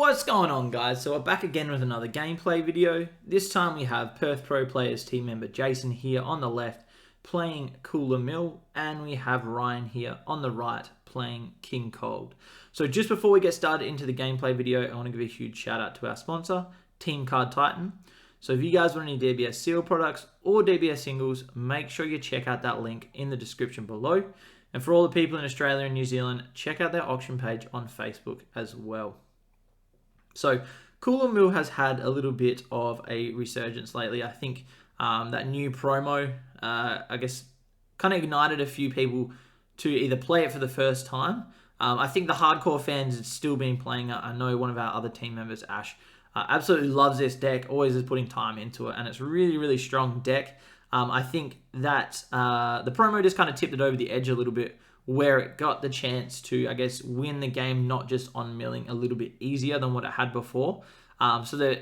What's going on, guys? So we're back again with another gameplay video. This time we have Perth Pro Players team member Jason here on the left playing Cooler Mill, and we have Ryan here on the right playing King Cold. So just before we get started into the gameplay video, I want to give a huge shout out to our sponsor, Team Card Titan. So if you guys want any DBS Seal products or DBS singles, make sure you check out that link in the description below. And for all the people in Australia and New Zealand, check out their auction page on Facebook as well. So Cooler Mill has had a little bit of a resurgence lately. I think that new promo, I guess, kind of ignited a few people to either play it for the first time. I think the hardcore fans have still been playing it. I know one of our other team members, Ash, absolutely loves this deck, always is putting time into it, and it's a really, really strong deck. I think that the promo just kind of tipped it over the edge a little bit, where it got the chance to, I guess, win the game, not just on milling, a little bit easier than what it had before. So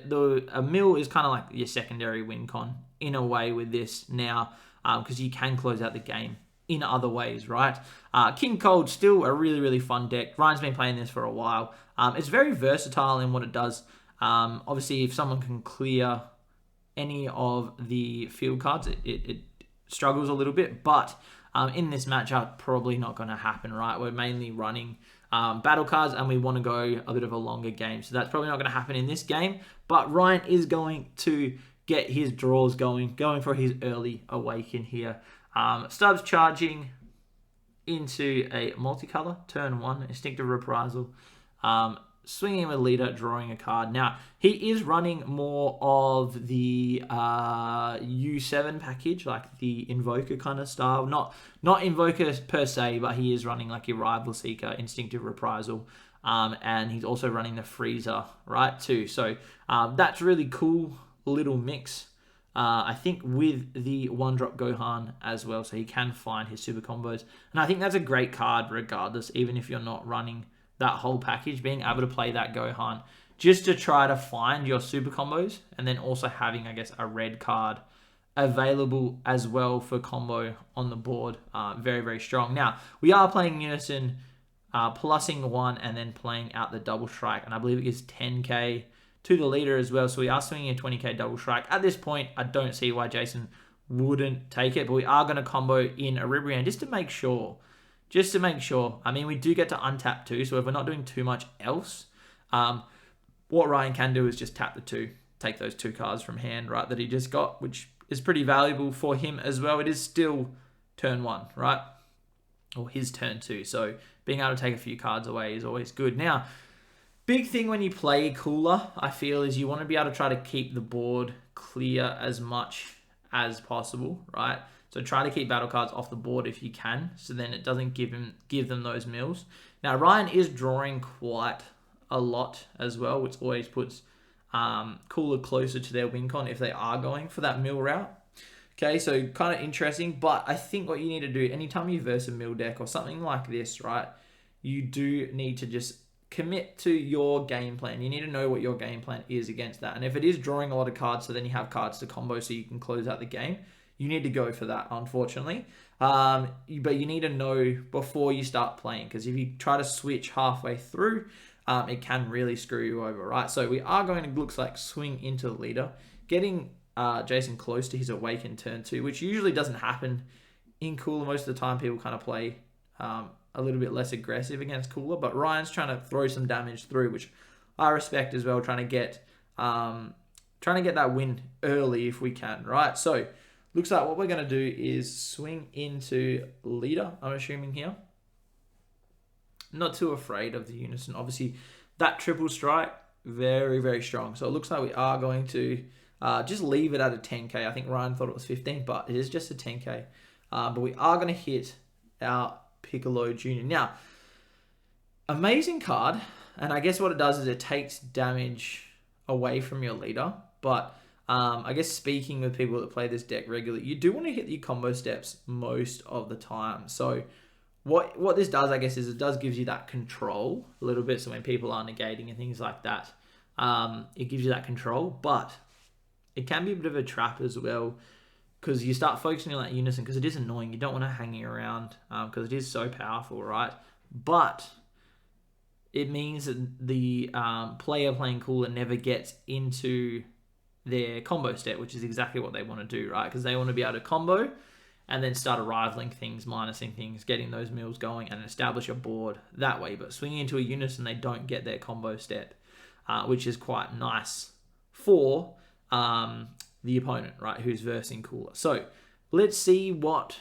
a mill is kind of like your secondary win con in a way with this now, because you can close out the game in other ways, right? King Cold, still a really, really fun deck. Ryan's been playing this for a while. It's very versatile in what it does. Obviously, if someone can clear any of the field cards, it struggles a little bit, but in this matchup, probably not going to happen, right? We're mainly running battle cards, and we want to go a bit of a longer game. So that's probably not going to happen in this game. But Ryan is going to get his draws going for his early awaken here. Stubbs charging into a multicolor, turn 1, Instinctive Reprisal. Swinging with leader, drawing a card. Now, he is running more of the U7 package, like the Invoker kind of style. Not Invoker per se, but he is running like your Rival Seeker, Instinctive Reprisal. And he's also running the Freezer, right, too. So that's really cool little mix. I think with the 1-drop Gohan as well, so he can find his super combos. And I think that's a great card regardless, even if you're not running that whole package, being able to play that Gohan just to try to find your super combos, and then also having, I guess, a red card available as well for combo on the board. Very, very strong. Now, we are playing Unison, plussing 1 and then playing out the double strike, and I believe it gives 10k to the leader as well, so we are swinging a 20k double strike. At this point, I don't see why Jason wouldn't take it, but we are going to combo in a Ribrianne just to make sure. I mean, we do get to untap too, so if we're not doing too much else, what Ryan can do is just tap the 2, take those 2 cards from hand, right, that he just got, which is pretty valuable for him as well. It is still turn 1, right, or his turn 2, so being able to take a few cards away is always good. Now, big thing when you play Cooler, I feel, is you want to be able to try to keep the board clear as much as possible, right? So try to keep battle cards off the board if you can, so then it doesn't give them those mills. Now, Ryan is drawing quite a lot as well, which always puts Cooler closer to their win con if they are going for that mill route. Okay, so kind of interesting, but I think what you need to do, anytime you verse a mill deck or something like this, right, you do need to just commit to your game plan. You need to know what your game plan is against that. And if it is drawing a lot of cards, so then you have cards to combo so you can close out the game, you need to go for that, unfortunately. But you need to know before you start playing, because if you try to switch halfway through, it can really screw you over, right? So we are going to, looks like, swing into the leader, getting Jason close to his awaken turn 2, which usually doesn't happen in Cooler. Most of the time, people kind of play a little bit less aggressive against Cooler, but Ryan's trying to throw some damage through, which I respect as well, trying to get that win early if we can, right? So looks like what we're going to do is swing into leader, I'm assuming here. Not too afraid of the Unison. Obviously, that triple strike, very, very strong. So it looks like we are going to just leave it at a 10k. I think Ryan thought it was 15, but it is just a 10k. But we are going to hit our Piccolo Jr. Now, amazing card. And I guess what it does is it takes damage away from your leader. But I guess speaking with people that play this deck regularly, you do want to hit your combo steps most of the time. So what this does, I guess, is it does gives you that control a little bit. So when people are negating and things like that, it gives you that control. But it can be a bit of a trap as well, because you start focusing on that Unison, because it is annoying. You don't want to hang around because it is so powerful, right? But it means that the player playing Cooler never gets into their combo step, which is exactly what they want to do, right? Because they want to be able to combo and then start arrivaling things, minusing things, getting those mills going and establish a board that way. But swinging into a unison, they don't get their combo step, which is quite nice for the opponent, right, who's versing Cooler. So let's see what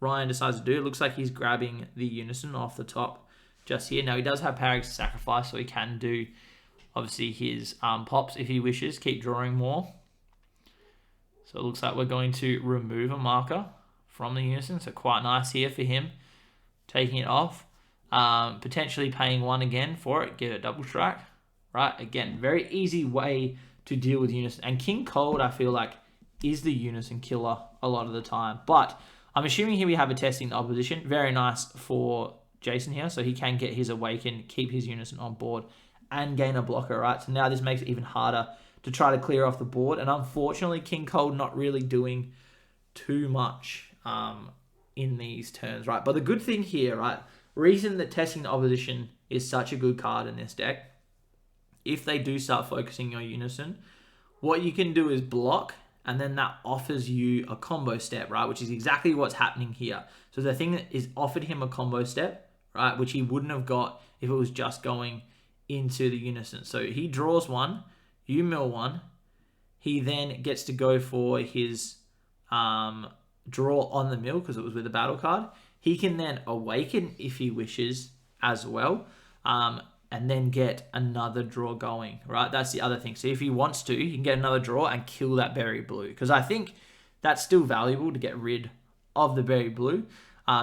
Ryan decides to do. It looks like he's grabbing the unison off the top just here. Now, he does have Parag's Sacrifice, so he can do, obviously, his pops if he wishes, keep drawing more. So it looks like we're going to remove a marker from the unison. So quite nice here for him, taking it off. Potentially paying 1 again for it, get a double strike. Right, again, very easy way to deal with unison. And King Cold, I feel like, is the unison killer a lot of the time. But I'm assuming here we have a testing the opposition. Very nice for Jason here. So he can get his Awaken, keep his unison on board, and gain a blocker, right? So now this makes it even harder to try to clear off the board. And unfortunately, King Cold not really doing too much in these turns, right? But the good thing here, right, reason that testing the opposition is such a good card in this deck, if they do start focusing your unison, what you can do is block, and then that offers you a combo step, right? Which is exactly what's happening here. So the thing that is offered him a combo step, right, which he wouldn't have got if it was just going into the unison. So he draws 1, you mill 1. He then gets to go for his draw on the mill because it was with a battle card. He can then Awaken if he wishes as well. And then get another draw going, right? That's the other thing. So if he wants to, he can get another draw and kill that berry blue. Because I think that's still valuable to get rid of the berry blue.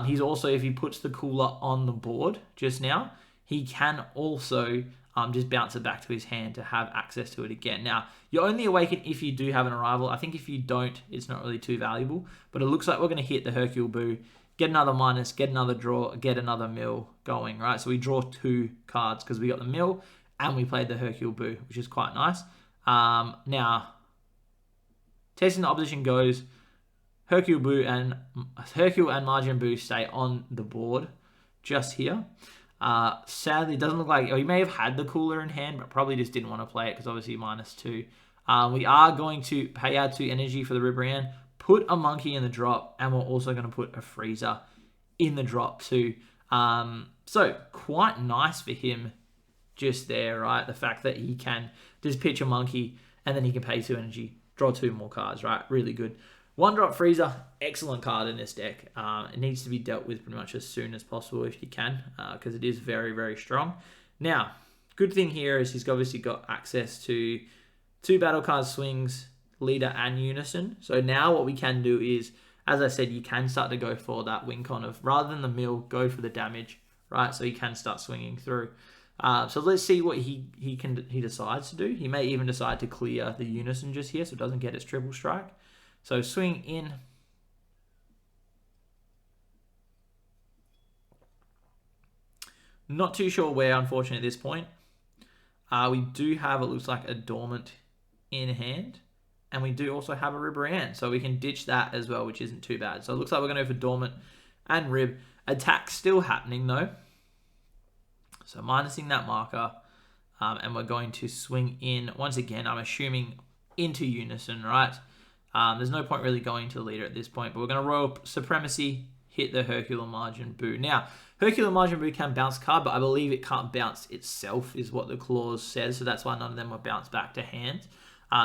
He's also, if he puts the Cooler on the board just now, he can also just bounce it back to his hand to have access to it again. Now, you only Awaken if you do have an arrival. I think if you don't, it's not really too valuable. But it looks like we're going to hit the Hercule Boo, get another minus, get another draw, get another mill going, right? So we draw 2 cards because we got the mill and we played the Hercule Boo, which is quite nice. Now, testing the opposition goes, Hercule and Margin Boo stay on the board just here. Sadly, it doesn't look like, he may have had the Cooler in hand, but probably just didn't want to play it because obviously -2. We are going to pay our 2 energy for the Ribrianne, put a monkey in the drop, and we're also going to put a freezer in the drop too. So quite nice for him just there, right? The fact that he can just pitch a monkey and then he can pay 2 energy, draw 2 more cards, right? Really good. 1-drop freezer, excellent card in this deck. It needs to be dealt with pretty much as soon as possible if you can, because it is very, very strong. Now, good thing here is he's obviously got access to 2 battle card swings, leader and unison. So now what we can do is, as I said, you can start to go for that win con of, rather than the mill, go for the damage, right? So he can start swinging through. So let's see what he decides to do. He may even decide to clear the unison just here so it doesn't get its triple strike. So swing in. Not too sure where, unfortunately, at this point. We do have, it looks like, a Dormant in hand. And we do also have a Ribrianne, so we can ditch that as well, which isn't too bad. So it looks like we're going to go for Dormant and Rib. Attack still happening, though. So minusing that marker. And we're going to swing in, once again, I'm assuming, into unison, right? There's no point really going to the leader at this point, but we're going to roll Supremacy, hit the Hercule Margin Boo. Now, Hercule Margin Boo can bounce card, but I believe it can't bounce itself, is what the clause says, so that's why none of them will bounce back to hand.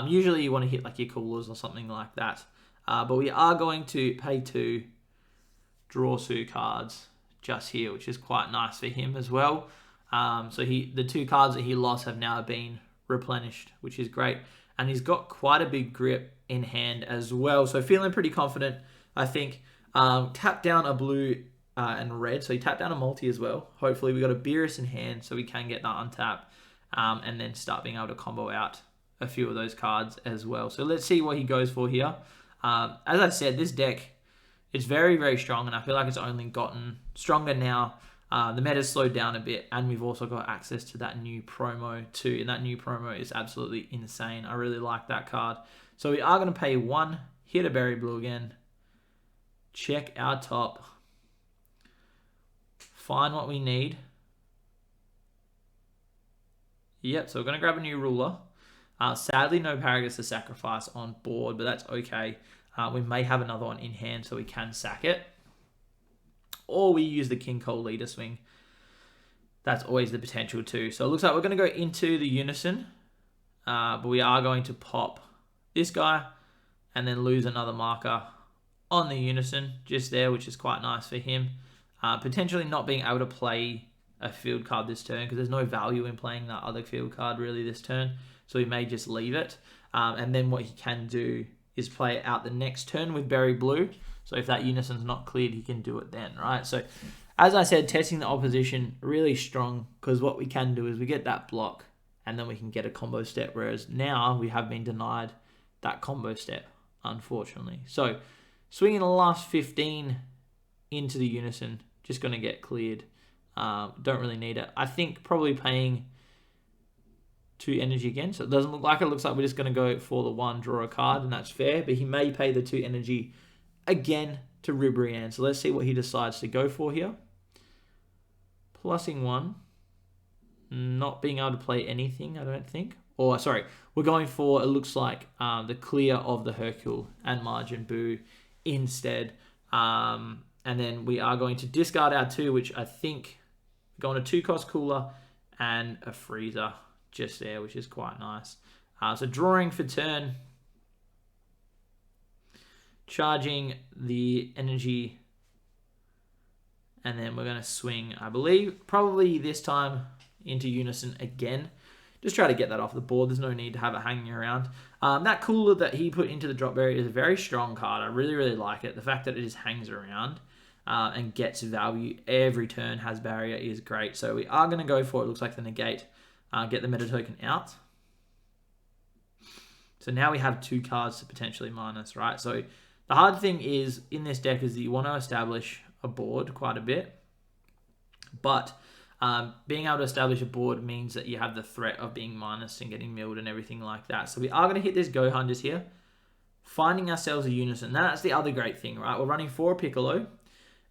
Usually you want to hit like your Coolers or something like that. But we are going to pay 2, draw 2 cards just here, which is quite nice for him as well. So the 2 cards that he lost have now been replenished, which is great. And he's got quite a big grip in hand as well. So feeling pretty confident, I think. Tap down a blue and red. So he tapped down a multi as well. Hopefully we got a Beerus in hand so we can get that untap. And then start being able to combo out a few of those cards as well. So let's see what he goes for here. As I said, this deck is very, very strong, and I feel like it's only gotten stronger now. The meta's slowed down a bit, and we've also got access to that new promo too, and that new promo is absolutely insane. I really like that card. So we are going to pay 1, hit a berry blue again, check our top, find what we need, Yep, so we're going to grab a new ruler. Sadly, no Paragus to sacrifice on board, but that's okay. We may have another one in hand, so we can sack it. Or we use the King Cole leader swing. That's always the potential too. So it looks like we're going to go into the Unison, but we are going to pop this guy and then lose another marker on the Unison just there, which is quite nice for him. Potentially not being able to play a field card this turn because there's no value in playing that other field card really this turn. So he may just leave it. And then what he can do is play out the next turn with Berry Blue. So if that Unison's not cleared, he can do it then, right? So as I said, testing the opposition really strong because what we can do is we get that block and then we can get a combo step. Whereas now we have been denied that combo step, unfortunately. So swinging the last 15 into the Unison, just going to get cleared. Don't really need it. I think probably paying 2 energy again. So it doesn't look like it. Looks like we're just going to go for the 1, draw a card, and that's fair. But he may pay the 2 energy again to Ribrianne. So let's see what he decides to go for here. Plussing 1. Not being able to play anything, I don't think. Or, sorry, we're going for, it looks like, the clear of the Hercule and Margin Boo instead. And then we are going to discard our 2, which I think we're going to 2-cost cooler and a freezer just there, which is quite nice. So drawing for turn. Charging the energy. And then we're going to swing, I believe, probably this time into Unison again. Just try to get that off the board. There's no need to have it hanging around. That cooler that he put into the drop berry is a very strong card. I really, really like it. The fact that it just hangs around and gets value every turn, has barrier, is great. So we are going to go for it. Looks like the negate. Get the meta token out. So now we have 2 cards to potentially minus, right? So the hard thing is in this deck is that you want to establish a board quite a bit. But being able to establish a board means that you have the threat of being minused and getting milled and everything like that. So we are going to hit this Gohan just here. Finding ourselves a Unison. That's the other great thing, right? We're running 4 Piccolo.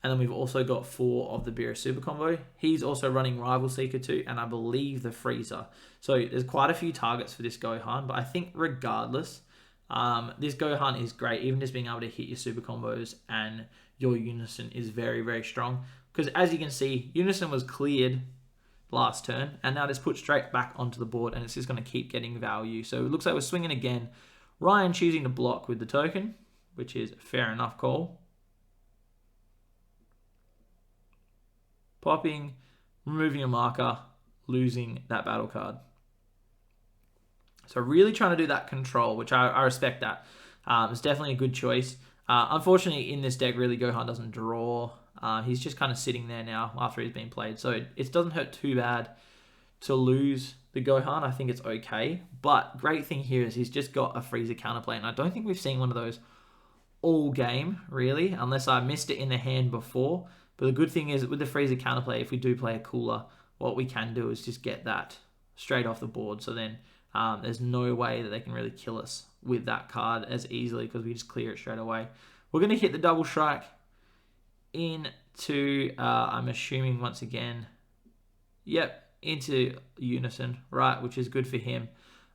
And then we've also got 4 of the Beerus Super Combo. He's also running Rival Seeker too, and I believe the Freezer. So there's quite a few targets for this Gohan, but I think regardless, this Gohan is great. Even just being able to hit your Super Combos and your Unison is very, very strong. Because as you can see, Unison was cleared last turn, and now it's put straight back onto the board, and it's just going to keep getting value. So it looks like we're swinging again. Ryan choosing to block with the token, which is a fair enough call. Popping, removing a marker, losing that battle card. So really trying to do that control, which I respect that. It's definitely a good choice. Unfortunately, in this deck, really, Gohan doesn't draw. He's just kind of sitting there now after he's been played. So it doesn't hurt too bad to lose the Gohan. I think it's okay. But great thing here is he's just got a Freezer counterplay. And I don't think we've seen one of those all game, really, unless I missed it in the hand before. But the good thing is with the Freezer counterplay, if we do play a cooler, what we can do is just get that straight off the board. So then there's no way that they can really kill us with that card as easily because we just clear it straight away. We're going to hit the double strike into, I'm assuming once again, yep, into Unison, right, which is good for him.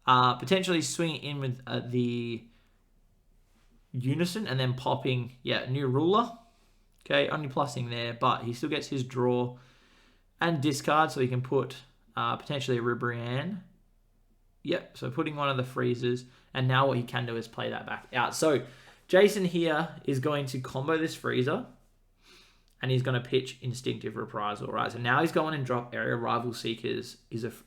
Potentially swinging in with the Unison and then popping, new ruler. Okay, only plussing there, but he still gets his draw and discard, so he can put potentially a Ribrianne. Yep, so putting one of the freezers, and now what he can do is play that back out. So Jason here is going to combo this freezer, and he's going to pitch Instinctive Reprisal, right? So now he's going and drop Area Rival Seekers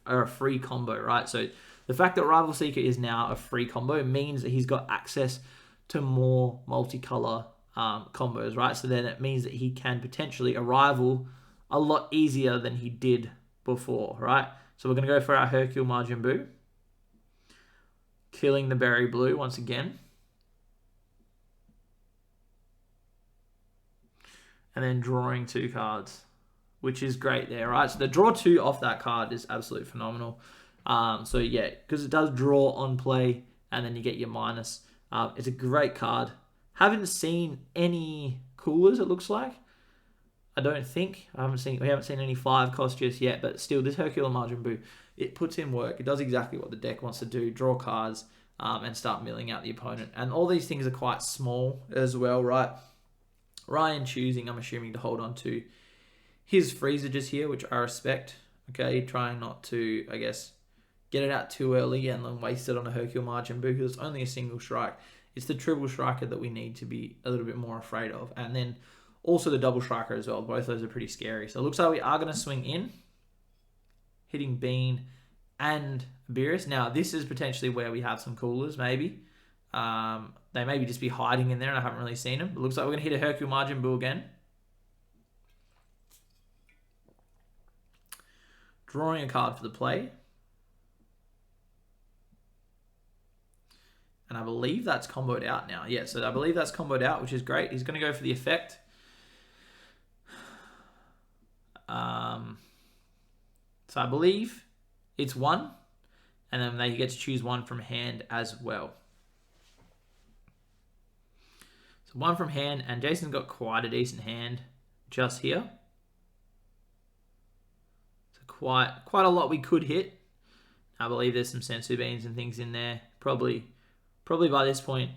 are a free combo, right? So the fact that Rival Seeker is now a free combo means that he's got access to more multicolor combos, right? So then it means that he can potentially arrival a lot easier than he did before, right? So we're going to go for our Hercule Margin Boo. Killing the Berry Blue once again. And then drawing 2 cards, which is great there, right? So the draw 2 off that card is absolutely phenomenal. So yeah, because it does draw on play, and then you get your minus. It's a great card. Haven't seen any coolers, it looks like. I don't think. We haven't seen any 5 cost just yet, but still, this Hercule Majin Buu, it puts in work. It does exactly what the deck wants to do, draw cards, and start milling out the opponent. And all these things are quite small as well, right? Ryan choosing, I'm assuming, to hold on to his freezer just here, which I respect. Okay, trying not to, I guess, get it out too early and then waste it on a Hercule Majin Buu, because it's only a single strike. It's the triple striker that we need to be a little bit more afraid of. And then also the double striker as well. Both those are pretty scary. So it looks like we are going to swing in, hitting Bean and Beerus. Now, this is potentially where we have some coolers, maybe. They maybe just be hiding in there and I haven't really seen them. It looks like we're going to hit a Hercule Majin Buu again. Drawing a card for the play. And I believe that's comboed out now. Yeah, so I believe that's comboed out, which is great. He's going to go for the effect. So I believe it's 1. And then they get to choose 1 from hand as well. So 1 from hand. And Jason's got quite a decent hand just here. So quite a lot we could hit. I believe there's some sensu beans and things in there. Probably by this point,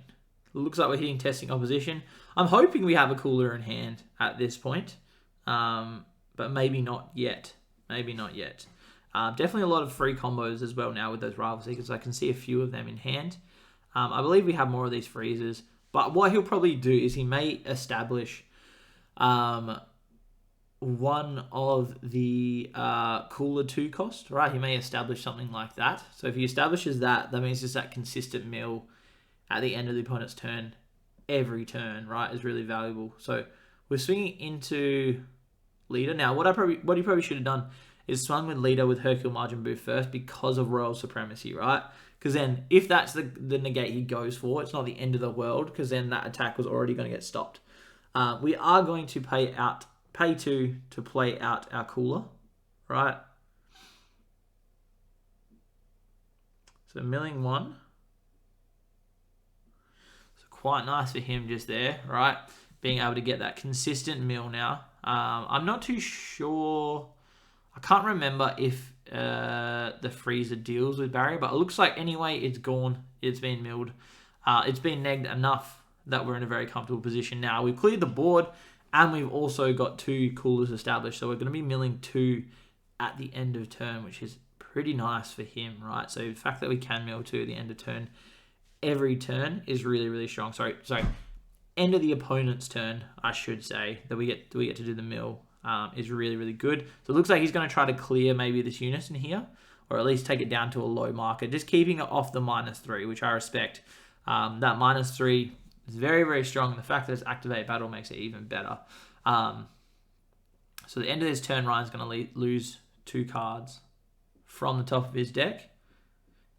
it looks like we're hitting testing opposition. I'm hoping we have a cooler in hand at this point, but maybe not yet. Maybe not yet. Definitely a lot of free combos as well now with those Rival Seekers. I can see a few of them in hand. I believe we have more of these freezers, but what he'll probably do is he may establish one of the cooler 2 cost, right? He may establish something like that. So if he establishes that, that means just that consistent mill at the end of the opponent's turn, every turn, right, is really valuable. So we're swinging into leader. Now, what he probably should have done is swung with leader with Hercule Majin Buu first because of Royal Supremacy, right? Because then if that's the negate he goes for, it's not the end of the world, because then that attack was already going to get stopped. We are going to pay 2 to play out our cooler, right? So milling 1. So quite nice for him just there, right? Being able to get that consistent mill now. I'm not too sure. I can't remember if the freezer deals with barrier, but it looks like anyway it's gone. It's been milled. It's been negged enough that we're in a very comfortable position now. We've cleared the board and we've also got 2 coolers established. So we're going to be milling 2 at the end of turn, which is pretty nice for him, right? So the fact that we can mill 2 at the end of turn every turn is really, really strong. Sorry. End of the opponent's turn, I should say, that we get to do the mill is really, really good. So it looks like he's going to try to clear maybe this unison here, or at least take it down to a low marker, just keeping it off the -3, which I respect. That -3 is very, very strong. The fact that it's activate battle makes it even better. So the end of this turn, Ryan's going to lose 2 cards from the top of his deck.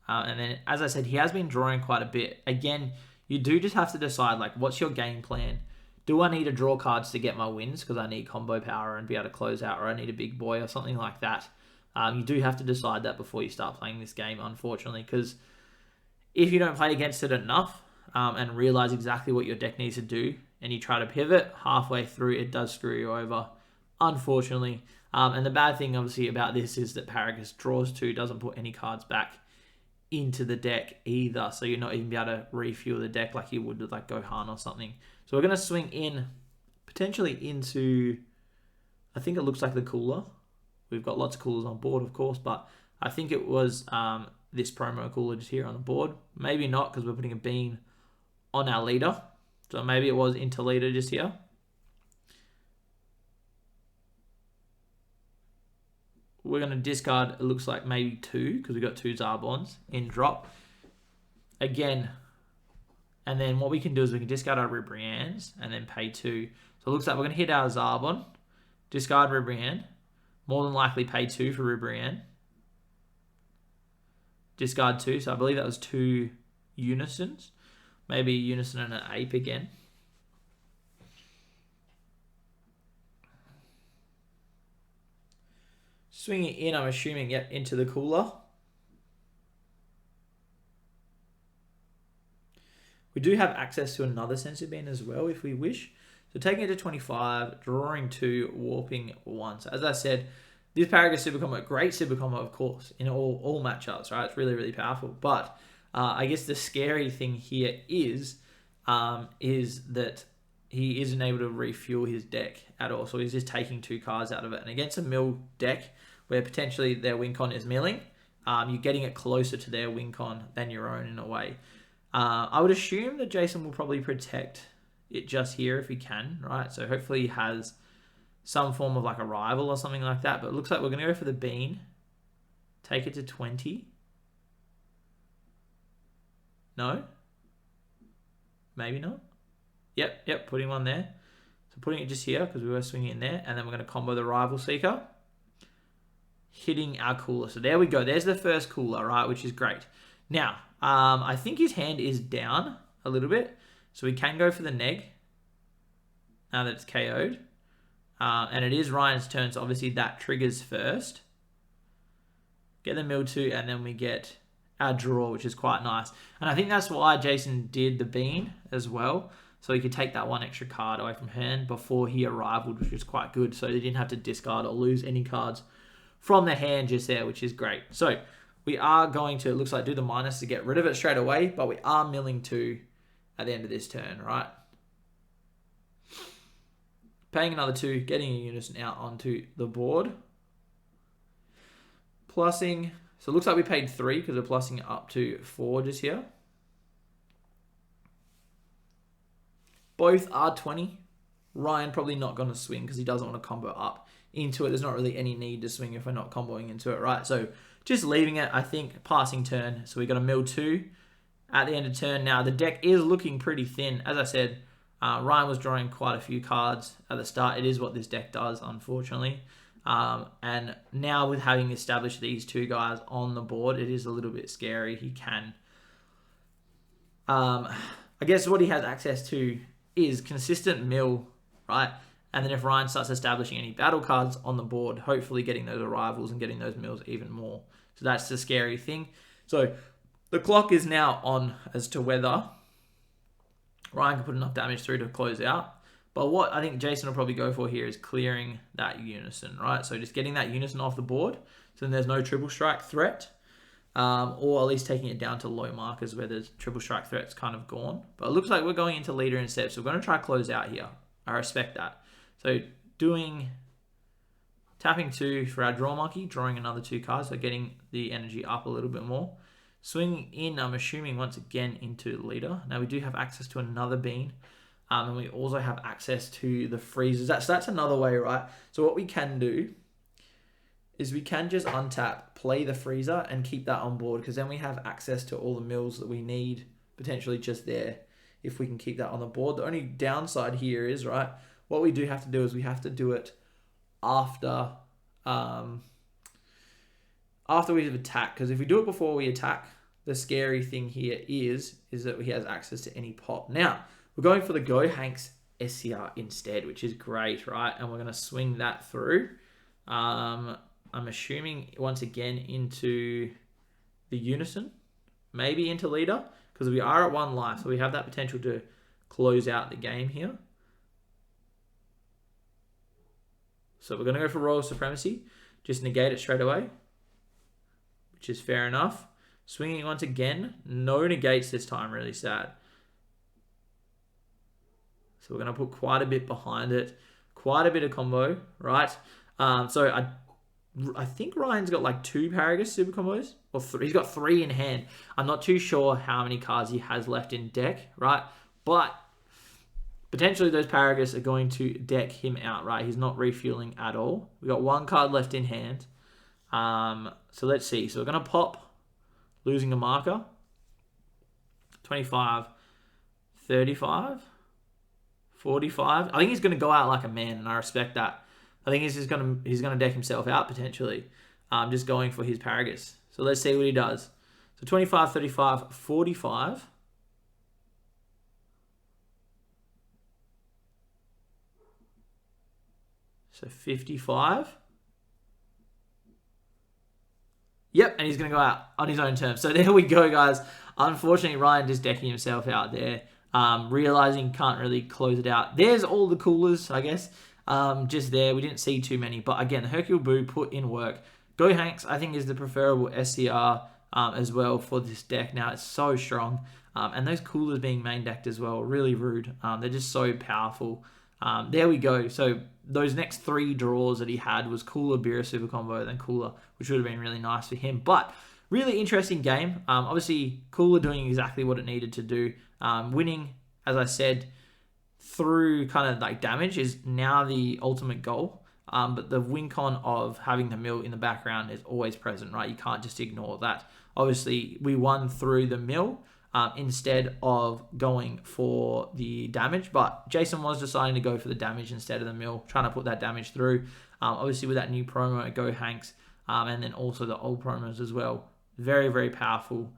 And then, as I said, he has been drawing quite a bit. Again, you do just have to decide, like, what's your game plan? Do I need to draw cards to get my wins because I need combo power and be able to close out, or I need a big boy or something like that? You do have to decide that before you start playing this game, unfortunately, because if you don't play against it enough and realize exactly what your deck needs to do, and you try to pivot halfway through, it does screw you over, unfortunately. And the bad thing, obviously, about this is that Paragus draws 2, doesn't put any cards back into the deck either, so you're not even be able to refuel the deck like you would with like Gohan or something. So we're going to swing in, potentially into, I think it looks like the cooler. We've got lots of coolers on board, of course, but I think it was this promo cooler just here on the board. Maybe not, because we're putting a bean on our leader. So maybe it was into leader just here. We're going to discard, it looks like maybe 2, because we've got 2 Zarbons in drop. Again, and then what we can do is we can discard our Ribriannes and then pay 2. So it looks like we're going to hit our Zarbon, discard Ribrianne, more than likely pay 2 for Ribrianne, discard 2. So I believe that was 2 Unisons. Maybe a Unison and an Ape again. Swinging in, I'm assuming, yep, into the cooler. We do have access to another Sensu Bean as well, if we wish. So taking it to 25, drawing 2, warping 1. So as I said, this Paragus super combo, great super combo, of course, in all matchups, right? It's really, really powerful. But I guess the scary thing here is that he isn't able to refuel his deck at all. So he's just taking 2 cards out of it. And against a mill deck, where potentially their win con is milling, you're getting it closer to their win con than your own in a way. I would assume that Jason will probably protect it just here if he can, right? So hopefully he has some form of like a rival or something like that. But it looks like we're going to go for the bean. Take it to 20. No? Maybe not. Yep, putting one there. So putting it just here because we were swinging in there. And then we're going to combo the Rival Seeker. Hitting our cooler. So there we go. There's the first cooler, right? Which is great. Now, I think his hand is down a little bit. So we can go for the neg. Now that it's KO'd. And it is Ryan's turn. So obviously that triggers first. Get the mill 2. And then we get our draw, which is quite nice. And I think that's why Jason did the bean as well. So he could take that 1 extra card away from hand before he arrived, which was quite good. So they didn't have to discard or lose any cards from the hand just there, which is great. So we are going to, it looks like, do the minus to get rid of it straight away. But we are milling 2 at the end of this turn, right? Paying another 2, getting a unison out onto the board. Plussing. So it looks like we paid 3 because we're plussing up to 4 just here. Both are 20. Ryan probably not going to swing because he doesn't want to combo up into it. There's not really any need to swing if we're not comboing into it, right? So just leaving it, I think, passing turn. So we got a mill 2 at the end of turn. Now the deck is looking pretty thin. As I said, Ryan was drawing quite a few cards at the start. It is what this deck does, unfortunately. And now with having established these 2 guys on the board, it is a little bit scary. He can... I guess what he has access to is consistent mill, right? And then if Ryan starts establishing any battle cards on the board, hopefully getting those arrivals and getting those mills even more. So that's the scary thing. So the clock is now on as to whether Ryan can put enough damage through to close out. But what I think Jason will probably go for here is clearing that unison, right? So just getting that unison off the board. So then there's no triple strike threat. Or at least taking it down to low markers where the triple strike threat's kind of gone. But it looks like we're going into leader instead. So we're going to try close out here. I respect that. So tapping 2 for our draw monkey, drawing another 2 cards. So getting the energy up a little bit more. Swinging in, I'm assuming, once again into leader. Now we do have access to another bean. And we also have access to the freezers. That's another way, right? So what we can do is we can just untap, play the freezer, and keep that on board, because then we have access to all the mills that we need, potentially just there, if we can keep that on the board. The only downside here is, right, what we do have to do is we have to do it after we've attacked, because if we do it before we attack, the scary thing here is that he has access to any pop. Now, we're going for the Go Hanks SCR instead, which is great, right? And we're going to swing that through. I'm assuming, once again, into the unison. Maybe into leader, because we are at 1 life. So we have that potential to close out the game here. So we're going to go for Royal Supremacy. Just negate it straight away, which is fair enough. Swinging once again. No negates this time, really sad. So we're going to put quite a bit behind it. Quite a bit of combo, right? So I think Ryan's got like 2 Paragus super combos. Or 3. He's got 3 in hand. I'm not too sure how many cards he has left in deck, right? But potentially those Paragus are going to deck him out, right? He's not refueling at all. We've got 1 card left in hand. So let's see. So we're going to pop, losing a marker. 25, 35, 45. I think he's going to go out like a man, and I respect that. I think he's going to deck himself out potentially. Just going for his Paragus. So let's see what he does. So 25, 35, 45. So 55. Yep, and he's going to go out on his own terms. So there we go, guys. Unfortunately, Ryan just decking himself out there. realizing can't really close it out. There's all the coolers, I guess, just there. We didn't see too many, but again, Hercule Boo put in work. Go Hanks, I think, is the preferable SCR as well for this deck. Now, it's so strong. And those coolers being main decked as well, really rude. They're just so powerful. There we go. So those next 3 draws that he had was Cooler, Beer, Super Combo, then Cooler, which would have been really nice for him. But really interesting game. Obviously, Cooler doing exactly what it needed to do. Winning, as I said, through kind of like damage is now the ultimate goal. But the win con of having the mill in the background is always present, right? You can't just ignore that. Obviously, we won through the mill instead of going for the damage. But Jason was deciding to go for the damage instead of the mill, trying to put that damage through. Obviously, with that new promo at Go Hanks, and then also the old promos as well. Very, very powerful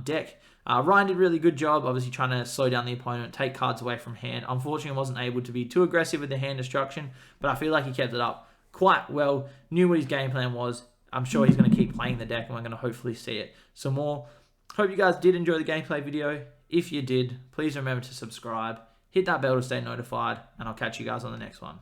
deck. Ryan did a really good job, obviously trying to slow down the opponent, take cards away from hand. Unfortunately, wasn't able to be too aggressive with the hand destruction, but I feel like he kept it up quite well, knew what his game plan was. I'm sure he's going to keep playing the deck, and we're going to hopefully see it some more. Hope you guys did enjoy the gameplay video. If you did, please remember to subscribe, hit that bell to stay notified, and I'll catch you guys on the next one.